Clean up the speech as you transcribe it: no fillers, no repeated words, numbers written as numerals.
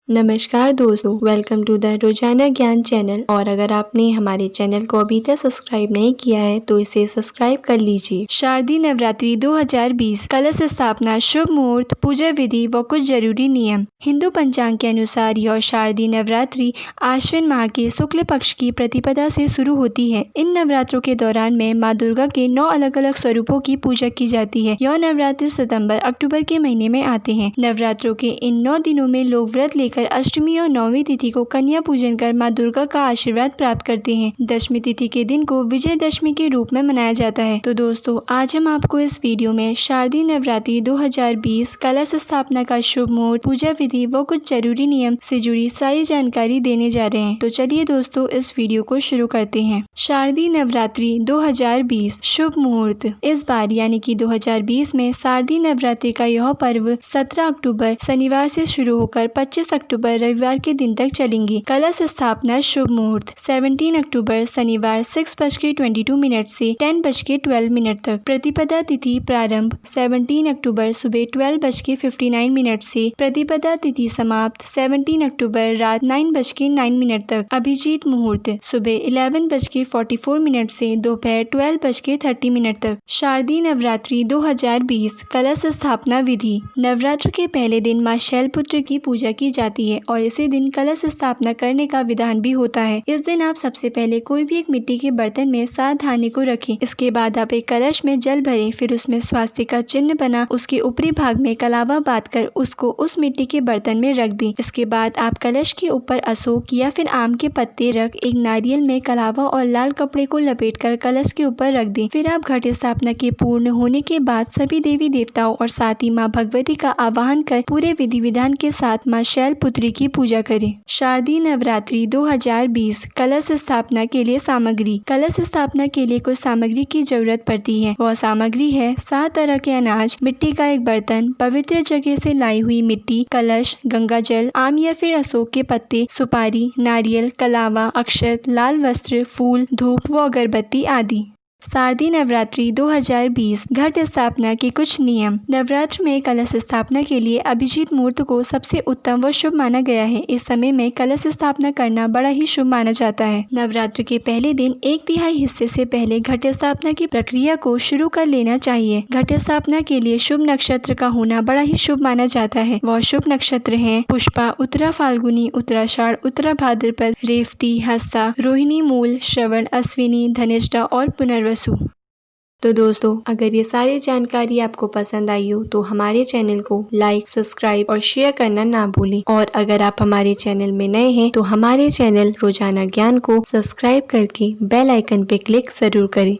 नमस्कार दोस्तों, welcome to the रोजाना ज्ञान चैनल। और अगर आपने हमारे चैनल को अभी तक सब्सक्राइब नहीं किया है तो इसे सब्सक्राइब कर लीजिए। शारदीय नवरात्रि 2020 कलश स्थापना, शुभ मुहूर्त, पूजा विधि व कुछ जरूरी नियम। हिंदू पंचांग के अनुसार यह शारदीय नवरात्रि आश्विन माह के शुक्ल पक्ष की प्रतिपदा से शुरू होती है। इन नवरात्रों के दौरान में माँ दुर्गा के 9 अलग अलग स्वरूपों की पूजा की जाती है। यह नवरात्रि सितंबर अक्टूबर के महीने में आते हैं। नवरात्रों के इन 9 दिनों में लोग व्रत लेकर अष्टमी और नौवीं तिथि को कन्या पूजन कर माँ दुर्गा का आशीर्वाद प्राप्त करते हैं। दशमी तिथि के दिन को विजयदशमी के रूप में मनाया जाता है। तो दोस्तों, आज हम आपको इस वीडियो में शारदीय नवरात्रि 2020 कलश स्थापना का शुभ मुहूर्त, पूजा विधि व कुछ जरूरी नियम से जुड़ी सारी जानकारी देने जा रहे हैं। तो चलिए दोस्तों, इस वीडियो को शुरू करते हैं। शारदीय नवरात्रि 2020 शुभ मुहूर्त। इस बार यानी कि 2020 में शारदीय नवरात्रि का यह पर्व 17 अक्टूबर शनिवार से शुरू होकर 25 अक्टूबर रविवार के दिन तक चलेंगी। कलश स्थापना शुभ मुहूर्त 17 अक्टूबर शनिवार 6:22 से 10:12 तक। प्रतिपदा तिथि प्रारंभ 17 अक्टूबर सुबह 12:59 से। प्रतिपदा तिथि समाप्त 17 अक्टूबर रात 9:09 तक। अभिजीत मुहूर्त सुबह 11:44 से दोपहर 12:30 तक। शारदीय नवरात्रि 2020 कलश स्थापना विधि। नवरात्र के पहले दिन माँ शैलपुत्री की पूजा की जाती है और इसी दिन कलश स्थापना करने का विधान भी होता है। इस दिन आप सबसे पहले कोई भी एक मिट्टी के बर्तन में 7 धान्य को रखें। इसके बाद आप एक कलश में जल भरें, फिर उसमें स्वास्तिक का चिन्ह बना उसके ऊपरी भाग में कलावा बांधकर उसको उस मिट्टी के बर्तन में रख दें। इसके बाद आप कलश के ऊपर अशोक या फिर आम के पत्ते रख एक नारियल में कलावा और लाल कपड़े को लपेटकर कलश के ऊपर रख दें। फिर आप घट स्थापना के पूर्ण होने के बाद सभी देवी देवताओं और साथ ही माँ भगवती का आवाहन कर पूरे विधि विधान के साथ माँ शैलपुत्री की पूजा करें। शारदीय नवरात्रि 2020 कलश स्थापना के लिए सामग्री। कलश स्थापना के लिए कुछ सामग्री की जरूरत पड़ती है। वह सामग्री है 7 तरह के अनाज, मिट्टी का एक बर्तन, पवित्र जगह से लाई हुई मिट्टी, कलश, गंगा जल, आम या फिर अशोक के पत्ते, सुपारी, नारियल, कलावा, अक्षत, लाल वस्त्र, फूल, धूप व अगरबत्ती आदि। शारदीय नवरात्रि 2020 घट स्थापना के कुछ नियम। नवरात्र में कलश स्थापना के लिए अभिजीत मुहूर्त को सबसे उत्तम व शुभ माना गया है। इस समय में कलश स्थापना करना बड़ा ही शुभ माना जाता है। नवरात्र के पहले दिन 1/3 हिस्से से पहले घट स्थापना की प्रक्रिया को शुरू कर लेना चाहिए। घट स्थापना के लिए शुभ नक्षत्र का होना बड़ा ही शुभ माना जाता है। वह शुभ नक्षत्र हैं पुष्पा, उत्तरा फाल्गुनी, उत्तराषाढ़, उत्तरा भाद्रपद, रेवती, हस्ता, रोहिणी, मूल, श्रवण, अश्विनी, धनिष्ठा और पुनर्वसु। तो दोस्तों, अगर ये सारी जानकारी आपको पसंद आई हो तो हमारे चैनल को लाइक, सब्सक्राइब और शेयर करना ना भूलें। और अगर आप हमारे चैनल में नए हैं तो हमारे चैनल रोजाना ज्ञान को सब्सक्राइब करके बेल आइकन पे क्लिक जरूर करें।